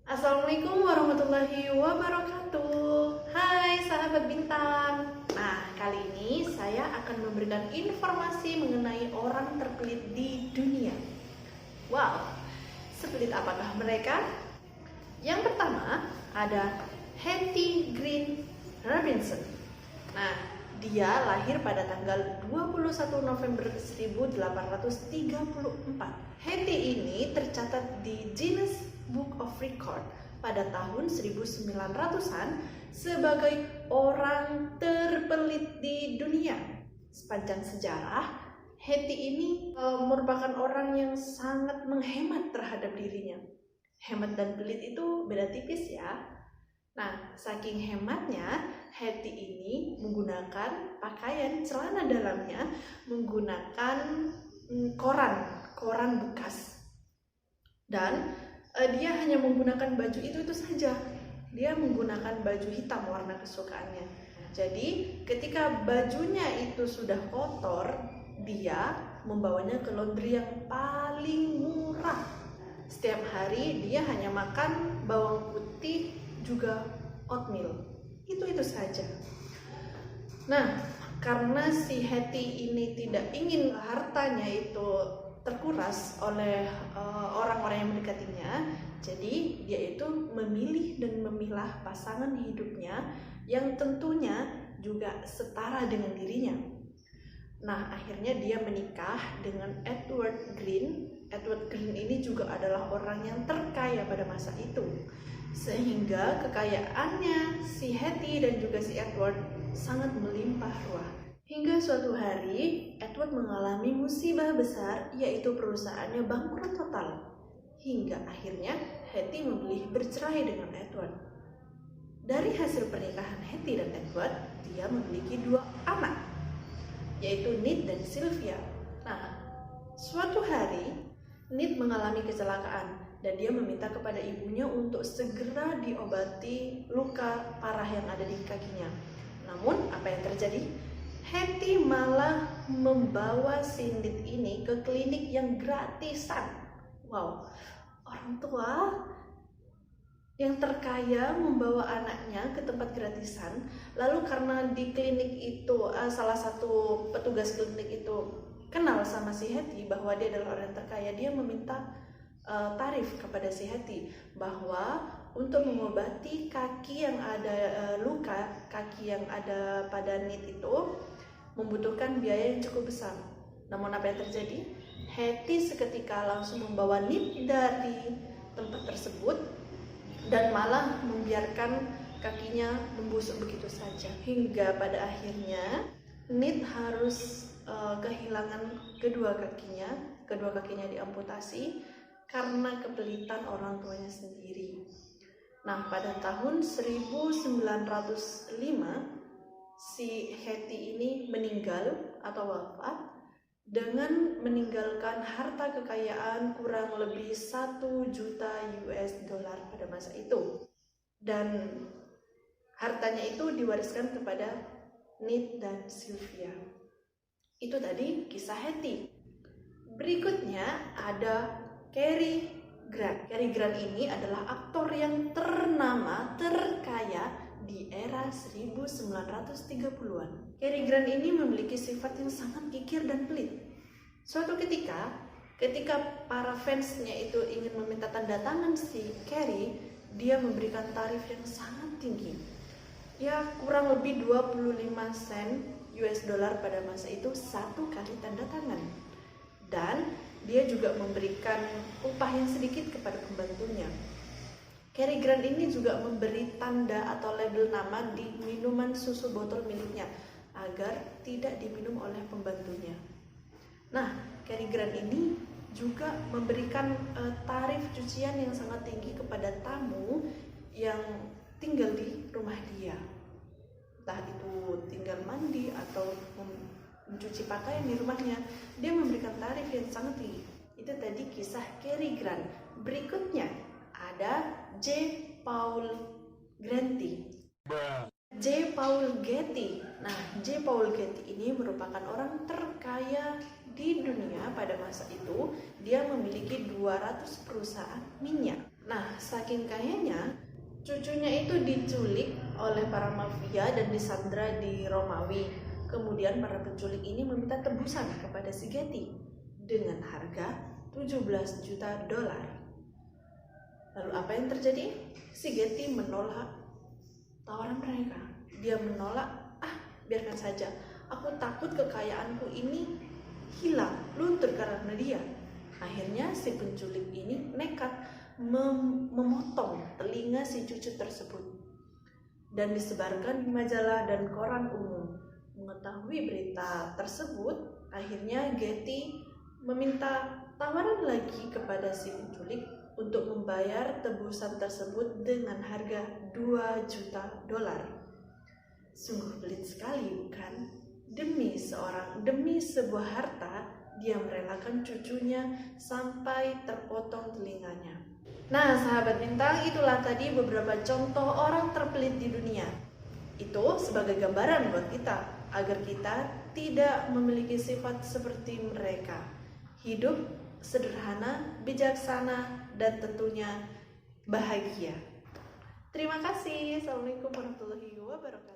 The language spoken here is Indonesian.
Assalamualaikum warahmatullahi wabarakatuh. Hai sahabat bintang. Nah, kali ini saya akan memberikan informasi mengenai orang terpelit di dunia. Wow, sepelit apakah mereka? Yang pertama ada Hetty Green Robinson. Nah, dia lahir pada tanggal 21 November 1834. Hetty ini tercatat di Guinness Book of Record pada tahun 1900-an sebagai orang terpelit di dunia. Sepanjang sejarah, Hetty ini merupakan orang yang sangat menghemat terhadap dirinya. Hemat dan pelit itu beda tipis ya. Nah, saking hematnya, Hetty ini menggunakan pakaian celana dalamnya menggunakan koran bekas. Dan dia hanya menggunakan baju itu saja. Dia menggunakan baju hitam warna kesukaannya. Jadi, ketika bajunya itu sudah kotor, dia membawanya ke laundry yang paling murah. Setiap hari dia hanya makan bawang putih juga oatmeal. Itu saja. Nah, karena si Hetty ini tidak ingin hartanya itu terkuras oleh orang-orang yang mendekatinya, jadi dia itu memilih dan memilah pasangan hidupnya yang tentunya juga setara dengan dirinya. Nah, akhirnya dia menikah dengan Edward Green. Edward Green ini juga adalah orang yang terkaya pada masa itu, sehingga kekayaannya si Hetty dan juga si Edward sangat melimpah ruah. Hingga suatu hari, Edward mengalami musibah besar, yaitu perusahaannya bangkrut total. Hingga akhirnya Hetty memilih bercerai dengan Edward. Dari hasil pernikahan Hetty dan Edward, dia memiliki 2 anak, yaitu Ned dan Sylvia. Nah, suatu hari Ned mengalami kecelakaan dan dia meminta kepada ibunya untuk segera diobati luka parah yang ada di kakinya. Namun, apa yang terjadi? Hetty malah membawa si Ned ini ke klinik yang gratisan. Wow, orang tua yang terkaya membawa anaknya ke tempat gratisan. Lalu karena di klinik itu salah satu petugas klinik itu kenal sama si Hetty bahwa dia adalah orang yang terkaya, dia meminta tarif kepada si Hetty bahwa untuk mengobati kaki yang ada luka kaki yang ada pada Ned itu membutuhkan biaya yang cukup besar. Namun apa yang terjadi? Hetty seketika langsung membawa Ned dari tempat tersebut dan malah membiarkan kakinya membusuk begitu saja. Hingga pada akhirnya Ned harus kehilangan kedua kakinya diamputasi karena kepelitan orang tuanya sendiri. Nah, pada tahun 1905 si Hetty ini meninggal atau wafat dengan meninggalkan harta kekayaan kurang lebih 1 juta US dollar pada masa itu. Dan hartanya itu diwariskan kepada Ned dan Sylvia. Itu tadi kisah Hetty. Berikutnya ada Cary Grant. Cary Grant ini adalah aktor yang ternama, terkaya di era 1930-an. Cary Grant ini memiliki sifat yang sangat kikir dan pelit. Suatu ketika para fansnya itu ingin meminta tanda tangan si Cary, dia memberikan tarif yang sangat tinggi. Ya, kurang lebih 25 sen US dollar pada masa itu 1 kali tanda tangan. Dan dia juga memberikan upah yang sedikit kepada pembantunya. Cary Grant ini juga memberi tanda atau label nama di minuman susu botol miliknya agar tidak diminum oleh pembantunya. Nah, Cary Grant ini juga memberikan tarif cucian yang sangat tinggi kepada tamu yang tinggal di rumah dia. Entah itu tinggal mandi atau mencuci pakaian di rumahnya, dia memberikan tarif yang sangat tinggi. Itu tadi kisah Cary Grant. Berikutnya ada J. Paul Getty. J. Paul Getty. Nah, J. Paul Getty ini merupakan orang terkaya di dunia pada masa itu. Dia memiliki 200 perusahaan minyak. Nah, saking kayanya, cucunya itu diculik oleh para mafia dan disandra di Romawi. Kemudian para penculik ini meminta tebusan kepada si Getty dengan harga 17 juta dolar. Lalu apa yang terjadi? Si Getty menolak tawaran mereka. Dia menolak, biarkan saja. Aku takut kekayaanku ini hilang, luntur karena dia. Akhirnya si penculik ini nekat memotong telinga si cucu tersebut dan disebarkan di majalah dan koran umum. Mengetahui berita tersebut, akhirnya Getty meminta tawaran lagi kepada si penculik untuk membayar tebusan tersebut dengan harga 2 juta dolar. Sungguh pelit sekali, bukan? Demi sebuah harta, dia merelakan cucunya sampai terpotong telinganya. Nah, sahabat bintang, itulah tadi beberapa contoh orang terpelit di dunia. Itu sebagai gambaran buat kita, agar kita tidak memiliki sifat seperti mereka. Hidup sederhana, bijaksana, dan tentunya bahagia. Terima kasih. Assalamualaikum warahmatullahi wabarakatuh.